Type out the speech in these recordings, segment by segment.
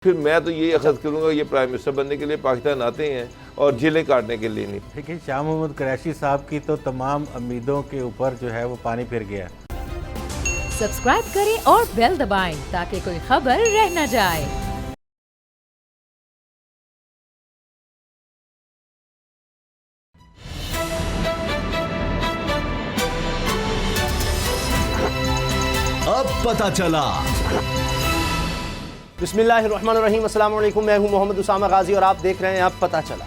फिर मैं तो ये अखज़ करूँगा ये प्राइम मिनिस्टर बनने के लिए पाकिस्तान आते हैं और जेलें काटने के लिए नहीं। देखिए, शाह महमूद कुरैशी साहब की तो तमाम उम्मीदों के ऊपर जो है वो पानी फिर गया। सब्सक्राइब करें और बेल दबाएं ताकि कोई खबर रह न जाए। अब पता चला। बिस्मिल्लाहिर्रहमानिर्रहीम, अस्सलाम वालेकुम। मैं हूं मोहम्मद उसामा गाजी और आप देख रहे हैं अब पता चला।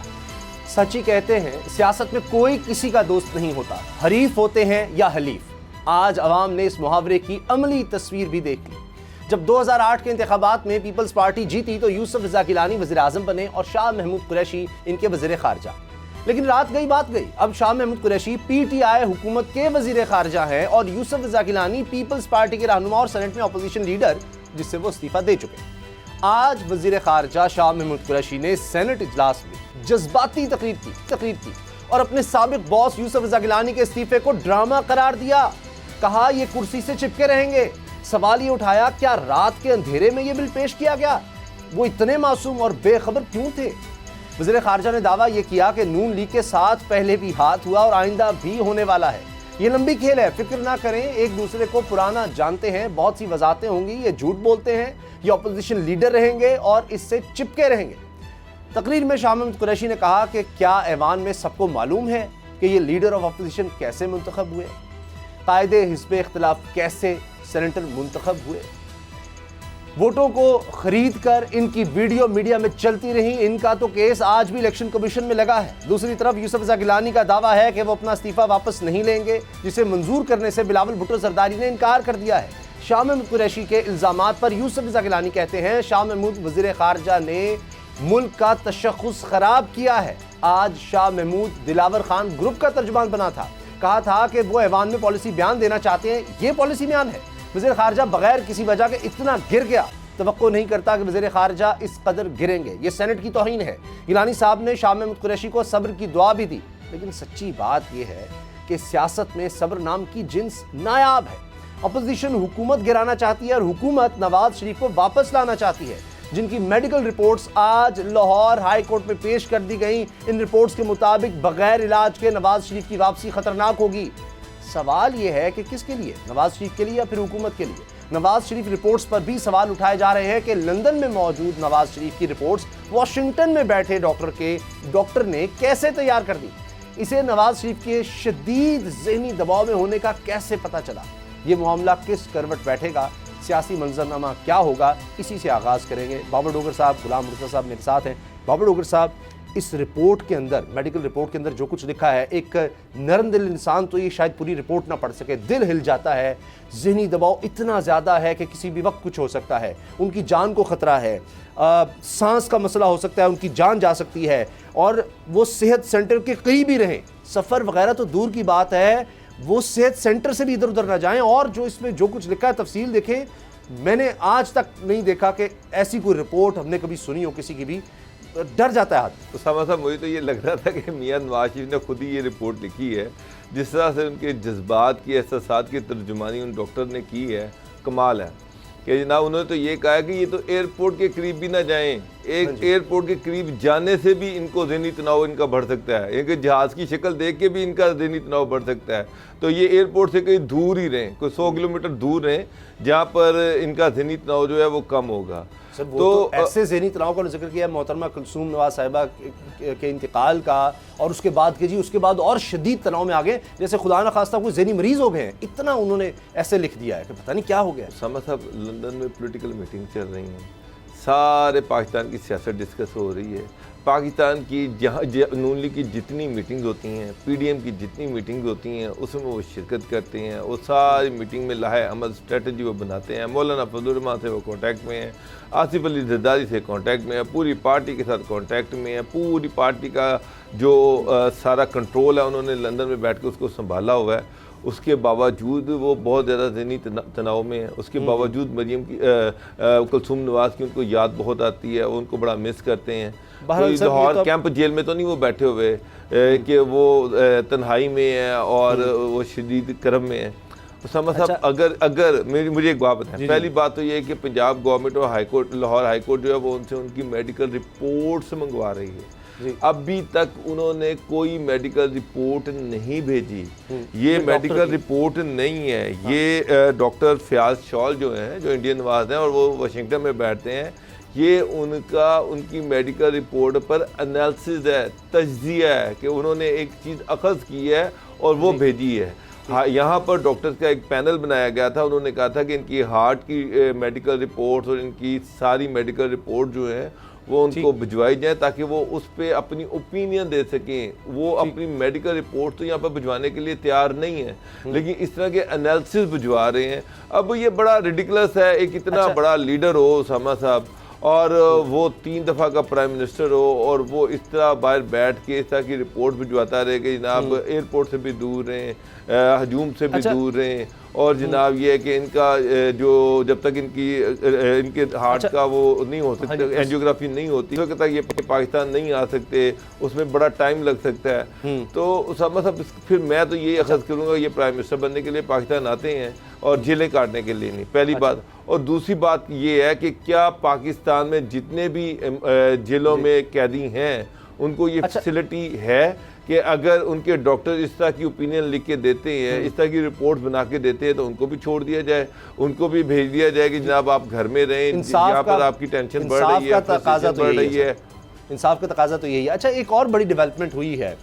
सच ही कहते हैं, सियासत में कोई किसी का दोस्त नहीं होता, हरीफ होते हैं या हलीफ। आज अवाम ने इस मुहावरे की अमली तस्वीर भी देख ली। जब 2008 के इंतखाबात में पीपल्स पार्टी जीती तो यूसुफ रज़ा गिलानी वज़ीर आज़म बने और शाह महमूद कुरैशी इनके वज़ीर खारजा। लेकिन रात गई बात गई, अब शाह महमूद कुरैशी PTI हुकूमत के वज़ीर खारजा हैं और यूसुफ रज़ा गिलानी पीपल्स पार्टी के रहनुमा और सेनेट में अपोजिशन लीडर, जिससे वो इस्तीफा दे चुके। आज वज़ीर खारजा शाह महमूद कुरैशी ने सेनेट इजलास में जज्बाती तकरीर की और अपने साबिक बॉस यूसुफ रज़ा गिलानी के इस्तीफे को ड्रामा करार दिया। कहा ये कुर्सी से चिपके रहेंगे। सवाल ये उठाया, क्या रात के अंधेरे में ये बिल पेश किया गया? वो इतने मासूम और बेखबर क्यों थे? वज़ीर खारजा ने दावा ये किया कि नून लीग के साथ पहले भी हाथ हुआ और आइंदा भी होने वाला है। ये लंबी खेल है, फिक्र ना करें, एक दूसरे को पुराना जानते हैं, बहुत सी वजाहतें होंगी, ये झूठ बोलते हैं, ये अपोजिशन लीडर रहेंगे और इससे चिपके रहेंगे। तकरीर में शाह महमूद कुरैशी ने कहा कि क्या ऐवान में सबको मालूम है कि ये लीडर ऑफ अपोजिशन कैसे मुंतखब हुए, कायदे हिस्ब इख्तिलाफ कैसे सेनेटर मुंतखब हुए, वोटों को खरीद कर इनकी वीडियो मीडिया में चलती रही, इनका तो केस आज भी इलेक्शन कमीशन में लगा है। दूसरी तरफ यूसुफ रज़ा गिलानी का दावा है कि वो अपना इस्तीफा वापस नहीं लेंगे, जिसे मंजूर करने से बिलावल भुट्टो जरदारी ने इनकार कर दिया है। शाह महमूद कुरैशी के इल्जामात पर यूसुफ रज़ा गिलानी कहते हैं, शाह महमूद वज़ीर खारजा ने मुल्क का तशख़्ख़ुस खराब किया है। आज शाह महमूद दिलावर खान ग्रुप का तर्जुमान बना था, कहा था कि वो ऐवान में पॉलिसी बयान देना चाहते हैं, ये पॉलिसी बयान है। वज़ीर खारजा बगैर किसी वजह के इतना गिर गया, तवक्को नहीं करता कि वज़ीर खारजा इस कदर गिरेंगे। ये सेनेट की तौहीन है। गिलानी साहब ने शाह महमूद कुरैशी को सब्र की दुआ भी दी, लेकिन सच्ची बात यह है कि सियासत में सब्र नाम की जिन्स नायाब है। अपोजिशन हुकूमत गिराना चाहती है और हुकूमत नवाज शरीफ को वापस लाना चाहती है, जिनकी मेडिकल रिपोर्ट्स आज लाहौर हाई कोर्ट में पेश कर दी गई। इन रिपोर्ट्स के मुताबिक बगैर इलाज के नवाज शरीफ की वापसी खतरनाक होगी। सवाल यह है कि किसके लिए, नवाज शरीफ के लिए या फिर हुकूमत के लिए? नवाज शरीफ रिपोर्ट्स पर भी सवाल उठाए जा रहे हैं कि लंदन में मौजूद नवाज शरीफ की रिपोर्ट्स वाशिंगटन में बैठे डॉक्टर ने कैसे तैयार कर दी? इसे नवाज शरीफ के शदीद ज़हनी दबाव में होने का कैसे पता चला? ये मामला किस करवट बैठेगा, सियासी मंजरनामा क्या होगा, इसी से आगाज़ करेंगे। बाबर डोगर साहब, गुलाम मुर्तज़ा साहब मेरे साथ हैं। बाबर डोगर साहब, इस रिपोर्ट के अंदर, मेडिकल रिपोर्ट के अंदर जो कुछ लिखा है, एक नरम दिल इंसान तो ये शायद पूरी रिपोर्ट ना पढ़ सके, दिल हिल जाता है। ज़हनी दबाव इतना ज़्यादा है कि किसी भी वक्त कुछ हो सकता है, उनकी जान को ख़तरा है, सांस का मसला हो सकता है, उनकी जान जा सकती है और वो सेहत सेंटर के करीब ही रहें। सफ़र वगैरह तो दूर की बात है, वो सेहत सेंटर से भी इधर उधर ना जाएं। और जो इसमें जो कुछ लिखा है, तफसील देखें, मैंने आज तक नहीं देखा कि ऐसी कोई रिपोर्ट हमने कभी सुनी हो किसी की भी। डर जाता है आदमी। उसामा साहब, मुझे तो ये लग रहा था कि मियां नवाज शरीफ ने खुद ही ये रिपोर्ट लिखी है। जिस तरह से उनके जज्बात की, एहसासात की तर्जुमानी उन डॉक्टर ने की है, कमाल है। कि जनाब उन्होंने तो ये कहा कि ये तो एयरपोर्ट के करीब भी ना जाएं, एक एयरपोर्ट के करीब जाने से भी इनको ज़हनी तनाव इनका बढ़ सकता है, एक जहाज़ की शक्ल देख के भी इनका ज़हनी तनाव बढ़ सकता है। तो ये एयरपोर्ट से कहीं दूर ही रहें, कोई 100 किलोमीटर दूर रहें, जहाँ पर इनका ज़हनी तनाव जो है वो कम होगा। सर, तो ऐसे ज़हनी तनाव का जिक्र किया मोहतरमा कुलसूम नवाज साहिबा के इंतकाल का, और उसके बाद के उसके बाद और शदीद तनाव में आ गए, जैसे खुदा न खास्ता कोई ज़हनी मरीज़ हो गए हैं। इतना उन्होंने ऐसे लिख दिया है कि पता नहीं क्या हो गया। उसामा साहब, लंदन में पॉलिटिकल मीटिंग चल रही हैं, सारे पाकिस्तान की सियासत डिस्कस हो रही है। पाकिस्तान की जहाँ नून लीग की जितनी मीटिंग्स होती हैं, PDM की जितनी मीटिंग्स होती हैं, उसमें वो शिरकत करते हैं। वो सारी मीटिंग में लाहे अमल स्ट्रेटजी वो बनाते हैं। मौलाना फजल रहमान से वो कांटेक्ट में हैं, आसिफ अली जरदारी से कांटेक्ट में है, पूरी पार्टी के साथ कांटेक्ट में है। पूरी पार्टी का जो सारा कंट्रोल है उन्होंने लंदन में बैठ के उसको संभाला हुआ है। उसके बावजूद वो बहुत ज़्यादा ज़हनी तनाव में है। उसके बावजूद मरियम की कुलसूम नवाज की उनको याद बहुत आती है, उनको बड़ा मिस करते हैं। लाहौर कैंप जेल में तो नहीं वो बैठे हुए कि वो तन्हाई में है और वो शदीद करब में है। समझ साहब, अगर मुझे एक बात बताएं, पहली बात तो ये है कि पंजाब गवर्नमेंट और high court, Lahore high court जो है वो उनसे उनकी मेडिकल रिपोर्ट्स मंगवा रही है। अभी तक उन्होंने कोई मेडिकल रिपोर्ट नहीं भेजी। ये मेडिकल रिपोर्ट नहीं है, ये डॉक्टर फयाज शॉल जो हैं, जो इंडियन नवाज हैं और वो वाशिंगटन में बैठते हैं, ये उनकी मेडिकल रिपोर्ट पर एनालिसिस है, तज्जिया है कि उन्होंने एक चीज़ अखज़ की है और वो भेजी है। हाँ, यहाँ पर डॉक्टर्स का एक पैनल बनाया गया था। उन्होंने कहा था कि इनकी हार्ट की मेडिकल रिपोर्ट्स और इनकी सारी मेडिकल रिपोर्ट जो है वो उनको भिजवाई जाए ताकि वो उस पर अपनी ओपिनियन दे सकें। वो अपनी मेडिकल रिपोर्ट तो यहाँ पर भिजवाने के लिए तैयार नहीं है, लेकिन इस तरह के एनालिसिस भिजवा रहे हैं। अब ये बड़ा रिडिकुलस है, एक इतना बड़ा लीडर हो उसामा साहब और वो 3 दफ़ा का प्राइम मिनिस्टर हो और वो इस तरह बाहर बैठ के इस तरह की रिपोर्ट भिजवाता रहे कि जनाब एयरपोर्ट से भी दूर रहें, हजूम से भी दूर रहें, और जनाब ये है कि इनका जो जब तक इनके हार्ट का वो नहीं हो सकता, एंजियोग्राफी नहीं होती तो तक ये पाकिस्तान नहीं आ सकते, उसमें बड़ा टाइम लग सकता है। तो उसामा साहब, फिर मैं तो ये अखज़ करूँगा, ये प्राइम मिनिस्टर बनने के लिए पाकिस्तान आते हैं और जेलें काटने के लिए नहीं, पहली बात। और दूसरी बात ये है कि क्या पाकिस्तान में जितने भी जेलों में कैदी हैं उनको ये फैसिलिटी है कि अगर उनके डॉक्टर इस तरह की ओपिनियन लिख के देते हैं, इस तरह की रिपोर्ट बना के देते हैं, तो उनको भी छोड़ दिया जाए, उनको भी भेज दिया जाए कि जनाब आप घर में रहें, यहाँ पर आपकी टेंशन बढ़ रही है, फ्रस्ट्रेशन बढ़ रही है। इंसाफ का तकाजा तो यही है। अच्छा, एक और बड़ी डेवलपमेंट हुई है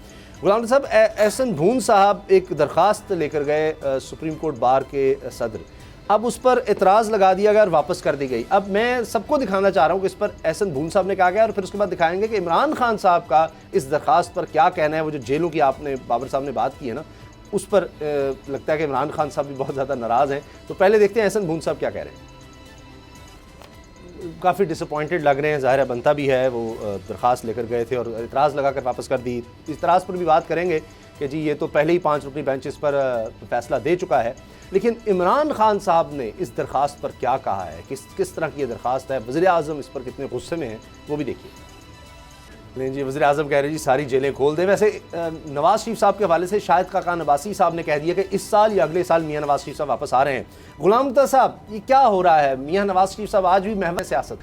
गुलाम साहब, एहसन भून साहब एक दरख्वास्त लेकर गए सुप्रीम कोर्ट बार के सदर, अब उस पर एतराज़ लगा दिया गया और वापस कर दी गई। अब मैं सबको दिखाना चाह रहा हूँ कि इस पर एहसन भून साहब ने क्या कहा और फिर उसके बाद दिखाएंगे कि इमरान खान साहब का इस दरख्वास्त पर क्या कहना है। वो जो जेलों की आपने बाबर साहब ने बात की है ना, उस पर लगता है कि इमरान खान साहब भी बहुत ज़्यादा नाराज़ हैं। तो पहले देखते हैं एहसन भून साहब क्या कह रहे हैं। काफ़ी डिसअपॉइंटेड लग रहे हैं, ज़ाहिर बनता भी है, वो दरख्वास्त लेकर गए थे और इतराज़ लगा कर वापस कर दी। इतराज़ पर भी बात करेंगे कि जी ये तो पहले ही 5 रुकनी बेंच इस पर फैसला दे चुका है, लेकिन इमरान खान साहब ने इस दरख्वास्त पर क्या कहा है, किस तरह की ये दरख्वास्त है, वज़ीर आज़म इस पर कितने गुस्से में हैं, वो भी देखिए। नहीं जी, वज़ीर आज़म कह रहे हैं जी सारी जेलें खोल दें। वैसे नवाज़ शरीफ साहब के हवाले से शाहिद खाकान अब्बासी साहब ने कह दिया कि इस साल या अगले साल मियाँ नवाज़ शरीफ साहब वापस आ रहे हैं। गुलाम मुख्तार साहब, ये क्या हो रहा है? मियाँ नवाज़ शरीफ साहब आज भी महव सियासत।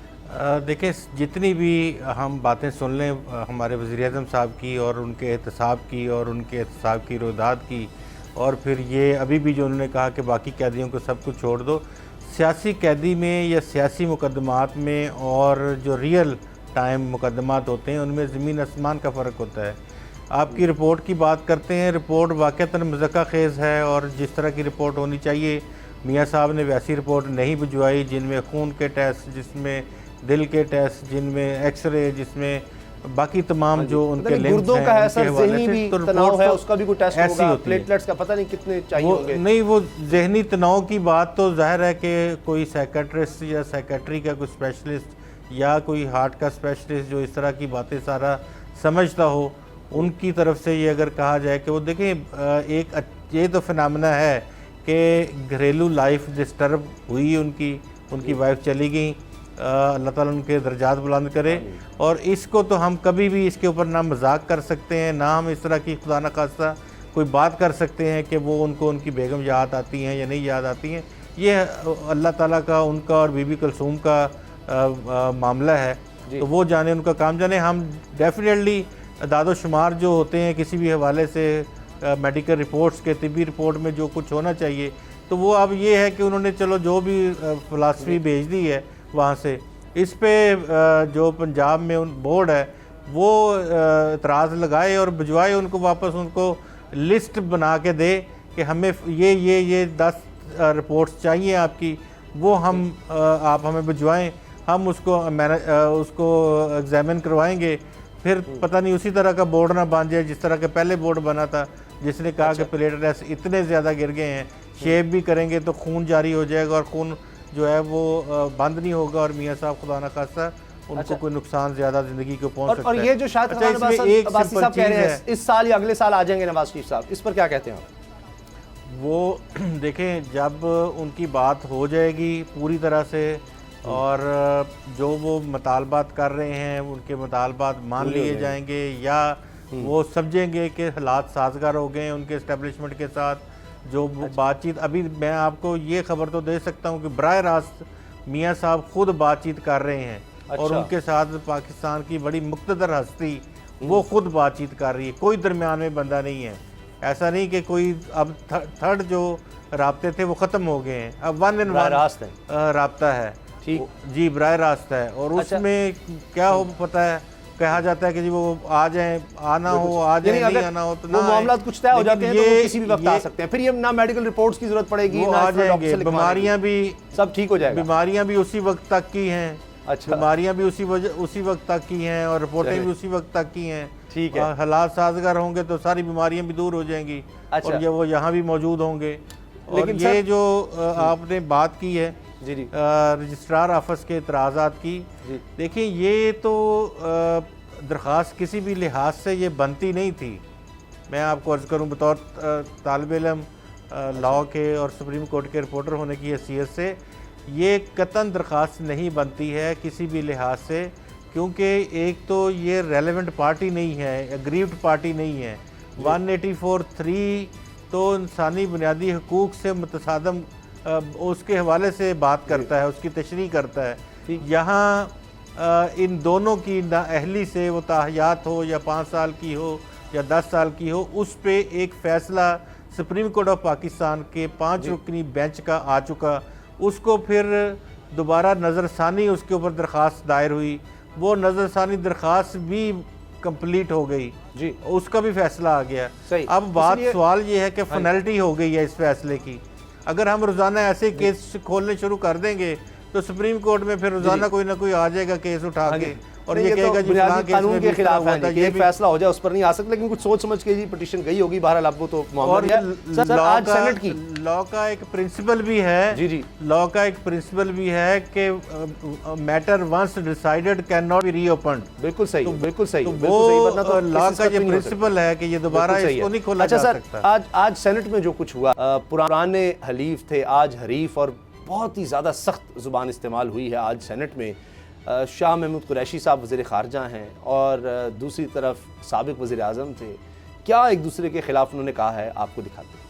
देखिए, जितनी भी हम बातें सुन लें हमारे वज़ीर आज़म साहब की और उनके एहतसाब की और उनके एहतसाब की रोदात की, और फिर ये अभी भी जो उन्होंने कहा कि बाकी कैदियों को सब कुछ छोड़ दो, सियासी कैदी में या सियासी मुकदमात में और जो रियल टाइम मुकदमात होते हैं उनमें ज़मीन आसमान का फ़र्क होता है। आपकी रिपोर्ट की बात करते हैं, रिपोर्ट वाक़तन मज़क्का खेज़ है और जिस तरह की रिपोर्ट होनी चाहिए मियाँ साहब ने वैसी रिपोर्ट नहीं भिजवाई, जिनमें खून के टेस्ट, जिसमें दिल के टेस्ट, जिनमें एक्सरे, जिसमें बाकी तमाम जो उनके लिंक्स गुर्दों का है सर, ज़हनी भी तनाव है, उसका भी कोई टेस्ट ऐसी होगा, होती है। प्लेटलेट्स का पता नहीं कितने चाहिए होंगे। नहीं, वो जहनी तनाव की बात तो जाहिर है कि कोई साइकेट्रिस्ट या साइकेट्री का कोई स्पेशलिस्ट या कोई हार्ट का स्पेशलिस्ट जो इस तरह की बातें सारा समझता हो, उनकी तरफ से ये अगर कहा जाए कि वो देखें, एक ये तो फिनोमेना है कि घरेलू लाइफ डिस्टर्ब हुई, उनकी वाइफ चली गई, अल्लाह ताला उनके दर्जात बुलंद करे। और इसको तो हम कभी भी इसके ऊपर ना मजाक कर सकते हैं, ना हम इस तरह की खुदा न खास्ता कोई बात कर सकते हैं कि वो उनको उनकी बेगम याद आती हैं या नहीं याद आती हैं। ये अल्लाह ताला का, उनका और बीबी कुलसूम का मामला है, तो वो जाने, उनका काम जाने। हम डेफिनेटली दादोशुमार जो होते हैं किसी भी हवाले से मेडिकल रिपोर्ट्स के, तिब्बी रिपोर्ट में जो कुछ होना चाहिए, तो वो अब ये है कि उन्होंने चलो जो भी फ़िलासफ़ी भेज दी है वहाँ से, इस पे जो पंजाब में उन बोर्ड है वो एतराज़ लगाए और भिजवाए उनको वापस, उनको लिस्ट बना के दे कि हमें ये 10 रिपोर्ट्स चाहिए आपकी, वो हम आप हमें भिजवाएं, हम उसको एग्जामिन करवाएंगे। फिर पता नहीं उसी तरह का बोर्ड ना बन जाए जिस तरह के पहले बोर्ड बना था, जिसने कहा कि प्लेटलेट्स इतने ज़्यादा गिर गए हैं, शेप भी करेंगे तो खून जारी हो जाएगा और खून जो है वो बंद नहीं होगा और मियाँ साहब खुदा न खास्ता उनको कोई नुकसान ज़्यादा ज़िंदगी को पहुँच सकता है। और ये जो शायद अब्बासी साहब कह रहे हैं इस साल या अगले साल आ जाएंगे नवाज शरीफ साहब, इस पर क्या कहते हैं आप? वो देखें, जब उनकी बात हो जाएगी पूरी तरह से और जो वो मुतालबात कर रहे हैं उनके मुतालबात मान लिए जाएंगे या वो समझेंगे कि हालात साजगार हो गए हैं उनके इस्टेब्लिशमेंट के साथ, जो बातचीत अभी मैं आपको ये खबर तो दे सकता हूँ कि बराह रास्त मियाँ साहब खुद बातचीत कर रहे हैं और अच्छा। उनके साथ पाकिस्तान की बड़ी मुक़्तदर हस्ती वो खुद बातचीत कर रही है, कोई दरमियान में बंदा नहीं है। ऐसा नहीं कि कोई अब थर्ड जो राब्ते थे वो ख़त्म हो गए हैं, अब वन इन वन राब्ता है। ठीक जी, बराह रास्त है। और उसमें क्या हो पता है, कहा जाता है कि जी वो आ जाए, आना हो आ जाए, नहीं आना हो तो वो मामला कुछ तय हो जाते हैं तो वो किसी भी वक्त आ सकते हैं, फिर ये ना मेडिकल रिपोर्ट्स की जरूरत पड़ेगी, वो ना आ जाएंगे। डॉक्टर से बीमारियां भी सब ठीक हो जाएगा। बीमारियां भी उसी वक्त तक की हैं। अच्छा। बीमारियां भी उसी वक्त तक की हैं और रिपोर्टें भी उसी वक्त तक की हैं। ठीक है। हालात साजगार होंगे तो सारी बीमारियां भी दूर हो जाएंगी। अच्छा। और ये वो यहाँ भी मौजूद होंगे। और लेकिन ये जो आपने बात की है जी जी रजिस्ट्रार ऑफिस के इतराज़ात की, देखिए ये तो दरख्वास्त किसी भी लिहाज से ये बनती नहीं थी। मैं आपको अर्ज़ करूँ बतौर तालिब इल्म लॉ के और सुप्रीम कोर्ट के रिपोर्टर होने की हैसियत से, ये कतन दरख्वास्त नहीं बनती है किसी भी लिहाज से, क्योंकि एक तो ये रेलेवेंट पार्टी नहीं है, एग्रीव्ड पार्टी नहीं है। 184(3) तो इंसानी बुनियादी हकूक़ से मुतसादम उसके हवाले से बात करता है, उसकी तशरीह करता है। यहाँ इन दोनों की नाअहली से वो ताहयात हो या 5 साल की हो या 10 साल की हो, उस पे एक फ़ैसला सुप्रीम कोर्ट ऑफ पाकिस्तान के 5 रुकनी बेंच का आ चुका। उसको फिर दोबारा नज़रसानी उसके ऊपर दरख्वास्त दायर हुई, वो नज़रसानी दरख्वास्त भी कंप्लीट हो गई जी, उसका भी फ़ैसला आ गया। सही। अब बात सवाल ये है कि फाइनलिटी हो गई है इस फैसले की। अगर हम रोज़ाना ऐसे केस खोलने शुरू कर देंगे तो सुप्रीम कोर्ट में फिर रोज़ाना कोई ना कोई आ जाएगा केस उठा के और ये कहेगा जी फलां केस कानून में के भी खिलाफ हुआ है था, कि ये एक भी। फैसला हो जाए उस पर नहीं आ सकता, लेकिन कुछ सोच समझ के जी पिटीशन गई होगी। बहरहाल अब वो तो और मामला है। सर आज सेनेट की लॉ का एक प्रिंसिपल भी है, जी जी, लॉ का एक प्रिंसिपल भी है कि matter once decided can not be reopened. बिल्कुल सही, बिल्कुल सही। तो बिल्कुल सही, वरना वो तो लॉ केसेस का ये खत्म नहीं हो सकते। प्रिंसिपल है कि ये दोबारा बिल्कुल सही इसको है। नहीं खोला अच्छा जा सर, सकता। आज सेनेट में जो कुछ हुआ, पुराने हलीफ थे आज हरीफ, और बहुत ही ज़्यादा सख्त ज़ुबान इस्तेमाल हुई है आज सेनेट में। शाह महमूद कुरैशी साहब वज़ीर ख़ारजा हैं और दूसरी तरफ साबिक़ वज़ीर आज़म थे। क्या एक दूसरे के ख़िलाफ़ उन्होंने कहा है, आपको दिखाते हैं।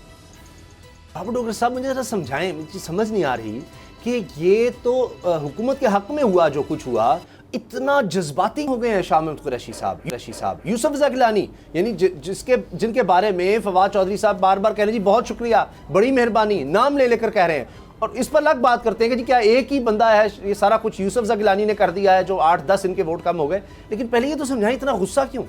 बाबू डॉक्टर साहब मुझे ज़रा समझाएं, मुझे समझ नहीं आ रही कि ये तो हुकूमत के हक़ में हुआ जो कुछ हुआ, इतना जज्बाती हो गए हैं शाह महमूद कुरैशी साहब, यूसुफ रज़ा गिलानी, यानी जिनके बारे में फवाद चौधरी साहब बार बार कह रहे हैं जी बहुत शुक्रिया, बड़ी मेहरबानी, नाम ले लेकर कह रहे हैं, और इस पर अलग बात करते हैं कि जी क्या एक ही बंदा है, ये सारा कुछ यूसुफ रज़ा गिलानी ने कर दिया है जो 8-10 इनके वोट कम हो गए। लेकिन पहले ये तो समझाएं इतना गुस्सा क्यों?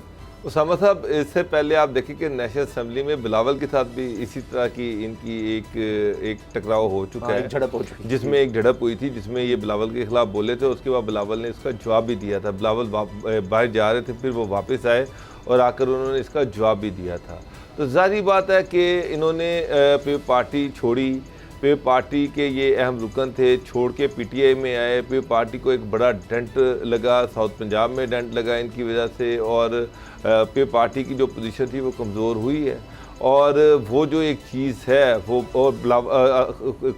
उसामा साहब, इससे पहले आप देखिए कि नेशनल असेंबली में बिलावल के साथ भी इसी तरह की इनकी एक टकराव हो चुका है, झड़प हो चुकी, जिसमें एक झड़प हुई थी, जिसमें ये बिलावल के खिलाफ बोले थे। उसके बाद बिलावल ने इसका जवाब भी दिया था। बिलावल बाहर जा रहे थे, फिर वो वापस आए और आकर उन्होंने इसका जवाब भी दिया था। तो ज़ाहिर बात है कि इन्होंने पार्टी छोड़ी, पे पार्टी के ये अहम रुकन थे, छोड़ के पीटीआई में आए। पे पार्टी को एक बड़ा डेंट लगा, साउथ पंजाब में डेंट लगा इनकी वजह से, और पे पार्टी की जो पोजीशन थी वो कमज़ोर हुई है। और वो जो एक चीज़ है वो, और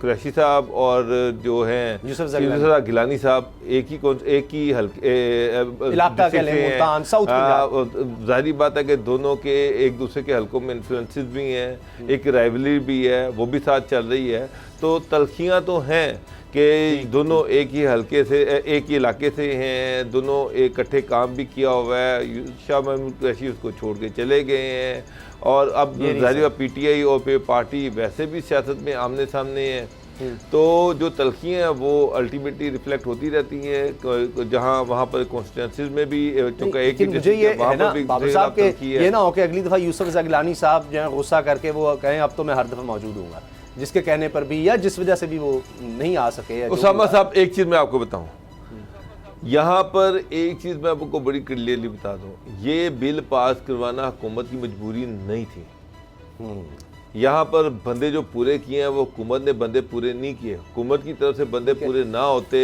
कुरैशी साहब और जो हैं यूसुफ रज़ा गिलानी साहब एक ही हल्के इलाका के मुल्तान साउथ पंजाब, ज़ाहिर बात है कि दोनों के एक दूसरे के हल्कों में इन्फ्लुएंसेस भी हैं, एक राइवलरी भी है, वो भी साथ चल रही है। तो तलखियाँ तो हैं कि दोनों एक ही हल्के से, एक ही इलाके से हैं, दोनों इकट्ठे काम भी किया हुआ है। शाह महमूद कुरैशी उसको छोड़ के चले गए हैं, और अब ज़ाहिर पीटीआई और पे पार्टी वैसे भी सियासत में आमने सामने है। तो जो तलखियाँ हैं वो अल्टीमेटली रिफ्लेक्ट होती रहती हैं जहाँ वहाँ पर कॉन्स्टिट्यूंसीज में भी, चूँकि एक ही मुझे ये है ना बाबू साहब के, ये ना हो कि अगली दफ़ा यूसुफ रज़ा गिलानी साहब जो है गुस्सा करके वो कहें अब तो मैं हर दफ़ा मौजूद हूँगा, जिसके कहने पर भी या जिस वजह से भी वो नहीं आ सके। उसामा साहब, एक चीज़ मैं आपको बताऊं, यहाँ पर एक चीज़ मैं आपको बड़ी क्लियरली बता दूं, ये बिल पास करवाना हुकूमत की मजबूरी नहीं थी। यहाँ पर बंदे जो पूरे किए हैं वो हुकूमत ने बंदे पूरे नहीं किए। हुकूमत की तरफ से बंदे पूरे ना होते,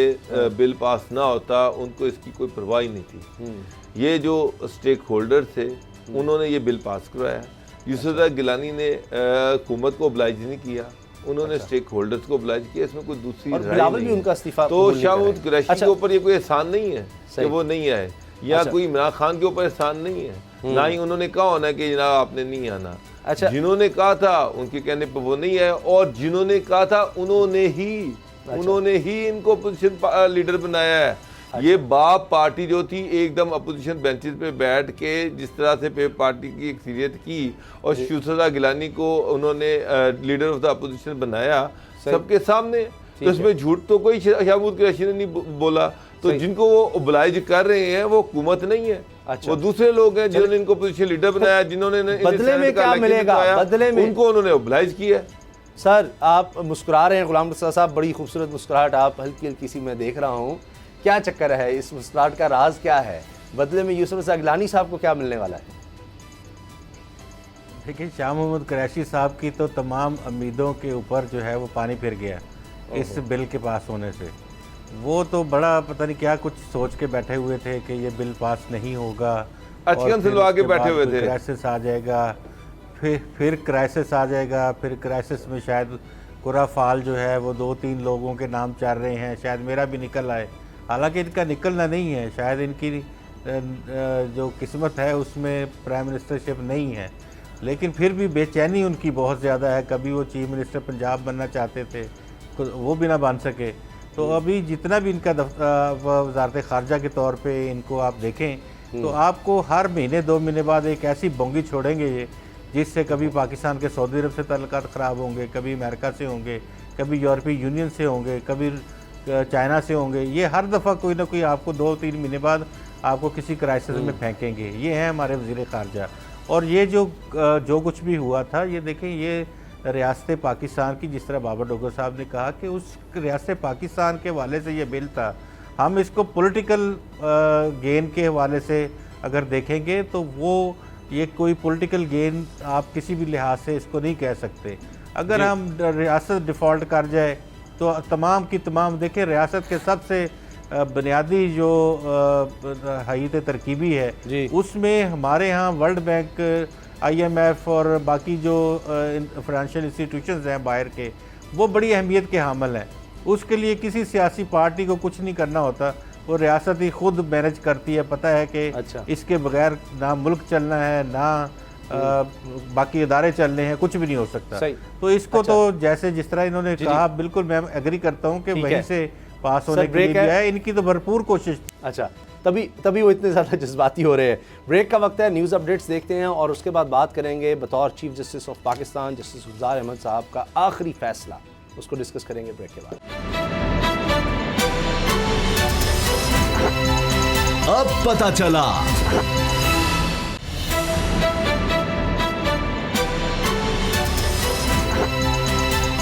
बिल पास ना होता, उनको इसकी कोई परवाह ही नहीं थी। ये जो स्टेक होल्डर थे उन्होंने ये बिल पास करवाया। यूसुफ रज़ा गिलानी ने हुकूमत को ऑब्लाइज नहीं किया, उन्होंने स्टेक होल्डर्स को ऑब्लाइज किया। इसमें कोई दूसरी बिलावल भी उनका इस्तीफा तो शाह महमूद कुरैशी के ऊपर ये कोई एहसान नहीं है कि वो नहीं आए, या कोई इमरान खान के ऊपर एहसान नहीं है, ना ही उन्होंने कहा होना कि जनाब आपने नहीं आना। अच्छा। जिन्होंने कहा था उनके कहने पर वो नहीं है, और जिन्होंने कहा था उन्होंने ही इनको अपोजिशन लीडर बनाया है। ये बाप पार्टी जो थी एकदम अपोजिशन बेंचेस पे बैठ के जिस तरह से पे पार्टी की अक्सरियत की और शिवसदा गिलानी को उन्होंने लीडर ऑफ द अपोजिशन बनाया सबके सामने, तो इसमें झूठ तो कोई शाहबूद कुरैशी ने नहीं बोला। तो जिनको वो ओबलाइज कर रहे हैं वो हुकूमत नहीं है, वो दूसरे लोग हैं जिन्होंने इनको अपोजिशन लीडर बनाया, जिन्होंने बदले में क्या मिलेगा, बदले में उनको उन्होंने ओबलाइज किया। सर आप मुस्कुरा रहे हैं गुलाम रसूल साहब, बड़ी खूबसूरत मुस्कुराहट आप हल्की हल्की सी मैं देख रहा हूँ, क्या चक्कर है, इस मुस्कुराहट का राज क्या है? बदले में यूसुफ रज़ा गिलानी साहब को क्या मिलने वाला है? देखिए, शाह मोहम्मद कुरैशी साहब की तो तमाम उम्मीदों के ऊपर जो है वो पानी फिर गया इस बिल के पास होने से। वो तो बड़ा पता नहीं क्या कुछ सोच के बैठे हुए थे कि ये बिल पास नहीं होगा, अचकन से लोग आगे बैठे हुए थे, क्राइसिस आ जाएगा, फिर क्राइसिस आ जाएगा, फिर क्राइसिस में शायद कुरा फाल जो है वो 2-3 लोगों के नाम चल रहे हैं, शायद मेरा भी निकल आए। हालांकि इनका निकलना नहीं है, शायद इनकी जो किस्मत है उसमें प्राइम मिनिस्टरशिप नहीं है, लेकिन फिर भी बेचैनी उनकी बहुत ज़्यादा है। कभी वो चीफ मिनिस्टर पंजाब बनना चाहते थे, वो भी ना बन सके। तो अभी जितना भी इनका वज़ारत ख़ारजा के तौर पे इनको आप देखें तो आपको हर महीने 2 महीने बाद एक ऐसी बोंगी छोड़ेंगे ये, जिससे कभी पाकिस्तान के सऊदी अरब से ताल्लुकात ख़राब होंगे, कभी अमेरिका से होंगे, कभी यूरोपीय यूनियन से होंगे, कभी चाइना से होंगे। ये हर दफ़ा कोई ना कोई आपको 2-3 महीने बाद आपको किसी क्राइसिस में फेंकेंगे। ये हैं हमारे वज़ीर ख़ारजा। और ये जो कुछ भी हुआ था, ये देखें, ये रियासत पाकिस्तान की, जिस तरह बाबर डोगर साहब ने कहा कि उस रियासत पाकिस्तान के हवाले से ये बिल था। हम इसको पॉलिटिकल गेन के हवाले से अगर देखेंगे तो वो ये कोई पॉलिटिकल गेन आप किसी भी लिहाज से इसको नहीं कह सकते। अगर हम रियासत डिफ़ॉल्ट कर जाए तो तमाम की तमाम देखें, रियासत के सबसे बुनियादी जो हैयत तरकीबी है उसमें हमारे यहाँ वर्ल्ड बैंक, IMF और बाकी जो फाइनेंशियल इंस्टीट्यूशंस हैं बाहर के, वो बड़ी अहमियत के हामिल हैं। उसके लिए किसी सियासी पार्टी को कुछ नहीं करना होता, वो रियासत ही खुद मैनेज करती है। पता है कि इसके बगैर ना मुल्क चलना है, ना बाकी इदारे चलने हैं, कुछ भी नहीं हो सकता। तो इसको तो जैसे जिस तरह इन्होंने कहा, बिल्कुल मैं एग्री करता हूँ कि वहीं से पास होने के लिए है, इनकी तो भरपूर कोशिश। अच्छा, तभी वो इतने ज़्यादा जज्बाती हो रहे हैं। ब्रेक का वक्त है, न्यूज़ अपडेट्स देखते हैं और उसके बाद बात करेंगे बतौर chief justice of Pakistan justice Gulzar Ahmed साहब का आखिरी फैसला, उसको डिस्कस करेंगे ब्रेक के बाद। अब पता चला।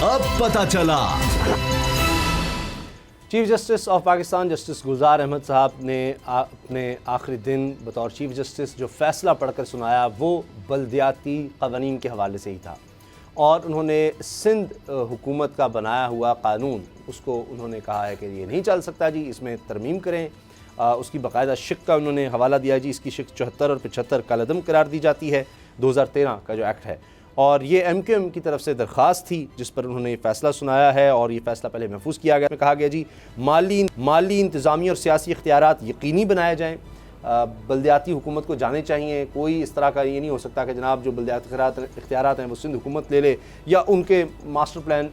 अब पता चला। Chief justice of Pakistan justice Gulzar Ahmed साहब ने अपने आखिरी दिन बतौर चीफ जस्टिस जो फ़ैसला पढ़कर सुनाया वो बल्दियाती क़वानीन के हवाले से ही था, और उन्होंने सिंध हुकूमत का बनाया हुआ कानून, उसको उन्होंने कहा है कि ये नहीं चल सकता जी, इसमें तरमीम करें। उसकी बाकायदा शिक का उन्होंने हवाला दिया जी, इसकी शिक 74 और 75 कलअदम करार दी जाती है 2013 का जो एक्ट है, और ये MQM की तरफ से दरख्वास्त थी जिस पर उन्होंने ये फ़ैसला सुनाया है, और ये फ़ैसला पहले महफूज किया गया। कहा गया जी माली इंतज़ामी और सियासी इख्तियारात यकीनी बनाए जाएँ, बल्दियाती हुकूमत को जाने चाहिए। कोई इस तरह का ये नहीं हो सकता कि जनाब जो बल्दियाती इख्तियारात हैं वो सिंध हुकूमत ले ले या उनके मास्टर प्लान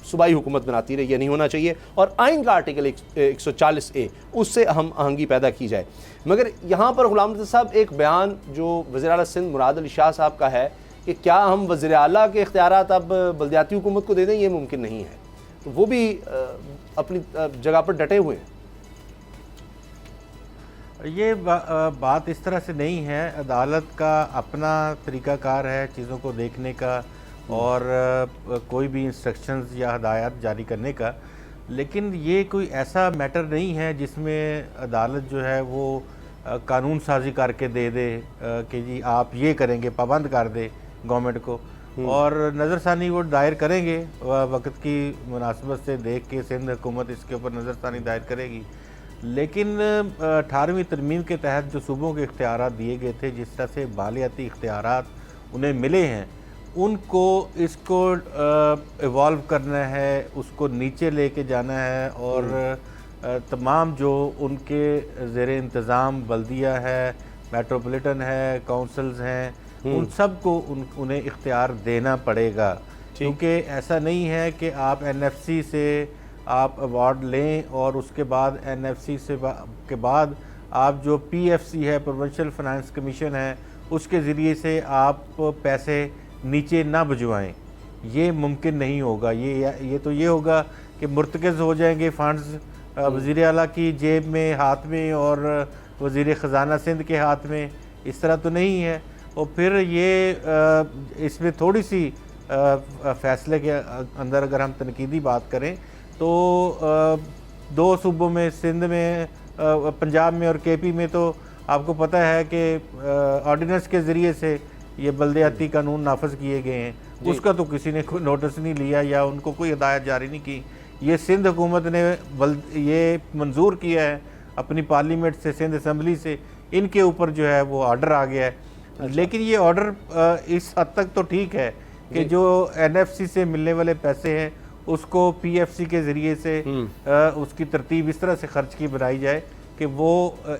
सूबाई हुकूमत बनाती रहे, ये नहीं होना चाहिए। और आइन का आर्टिकल 140A उससे हम आहंगी पैदा की जाए। मगर यहाँ पर गुलाम रसूल साहब एक बयान जो वज़ीर आला सिंध मुराद अली शाह साहब का है कि क्या हम वज़ीर आला के इख्तियारात अब बल्दियाती हुकूमत को दे दें, ये मुमकिन नहीं है, तो वो भी अपनी जगह पर डटे हुए हैं। ये बात इस तरह से नहीं है। अदालत का अपना तरीक़ाकार है चीज़ों को देखने का और कोई भी इंस्ट्रक्शंस या हदायत जारी करने का, लेकिन ये कोई ऐसा मैटर नहीं है जिसमें अदालत जो है वो कानून साजी करके दे दे कि जी आप ये करेंगे, पाबंद कर दे गवर्नमेंट को, और नज़रसानी वो दायर करेंगे वक्त की मुनासिबत से देख के सिंध हुकूमत इसके ऊपर नज़रसानी दायर करेगी। लेकिन 18वीं तरमीम के तहत जो सूबों के इख्तियारात दिए गए थे, जिस तरह से बालियाती इख्तियारात उन्हें मिले हैं, उनको इसको इवॉल्व करना है, उसको नीचे लेके जाना है, और तमाम जो उनके ज़ेरे इंतज़ाम बल्दिया है, मेट्रोपॉलिटन है, काउंसिल्स हैं, उन सब को उन्हें इख्तियार देना पड़ेगा, क्योंकि ऐसा नहीं है कि आप NFC से आप अवार्ड लें और उसके बाद NFC से के बाद आप जो PFC है, प्रोविंशियल फाइनेंस कमीशन है, उसके ज़रिए से आप पैसे नीचे ना भिजवाएं। ये मुमकिन नहीं होगा। ये तो ये होगा कि मुर्तकज़ हो जाएंगे फ़ंड्स वज़ीर आला की जेब में, हाथ में, और वज़ीर ख़जाना सिंध के हाथ में। इस तरह तो नहीं है। और फिर ये इसमें थोड़ी सी फ़ैसले के अंदर अगर हम तनकीदी बात करें तो 2 सूबों में, सिंध में, पंजाब में और KP में तो आपको पता है कि ऑर्डिनेंस के ज़रिए से ये बल्दियाती कानून नाफज किए गए हैं। उसका तो किसी ने कोई नोटिस नहीं लिया या उनको कोई हिदायत जारी नहीं की। ये सिंध हुकूमत ने ये मंजूर किया है अपनी पार्लियामेंट से, सिंध असम्बली से, इनके ऊपर जो है वो ऑर्डर आ गया है। लेकिन ये ऑर्डर इस हद तक तो ठीक है कि जो NFC से मिलने वाले पैसे हैं उसको PFC के ज़रिए से उसकी तरतीब इस तरह से ख़र्च की बनाई जाए कि वो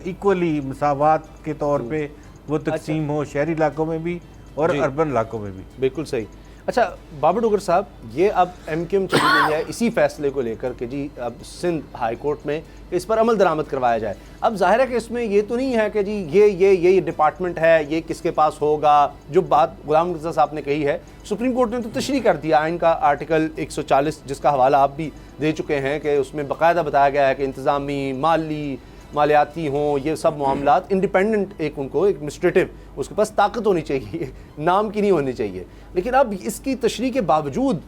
इक्वली मसावात के तौर पे वो तकसीम हो, शहरी इलाकों में भी और अर्बन इलाकों में भी। बिल्कुल सही। अच्छा बाबर डोगर साहब, ये अब MQM चली गई है इसी फैसले को लेकर के जी अब सिंध हाई कोर्ट में इस पर अमल दरामद करवाया जाए। अब जाहिर है कि इसमें ये तो नहीं है कि जी ये डिपार्टमेंट है, ये किसके पास होगा। जो बात गुलाम रज़ा साहब ने कही है, सुप्रीम कोर्ट ने तो तशरीह कर दिया आइन का आर्टिकल 140, जिसका हवाला आप भी दे चुके हैं, कि उसमें बाकायदा बताया गया है कि इंतज़ामी, मालियाती हों, ये सब मामलात इंडिपेंडेंट, एक उनको एक एडमिनिस्ट्रेटिव उसके पास ताकत होनी चाहिए, नाम की नहीं होनी चाहिए। लेकिन अब इसकी तशरीह के बावजूद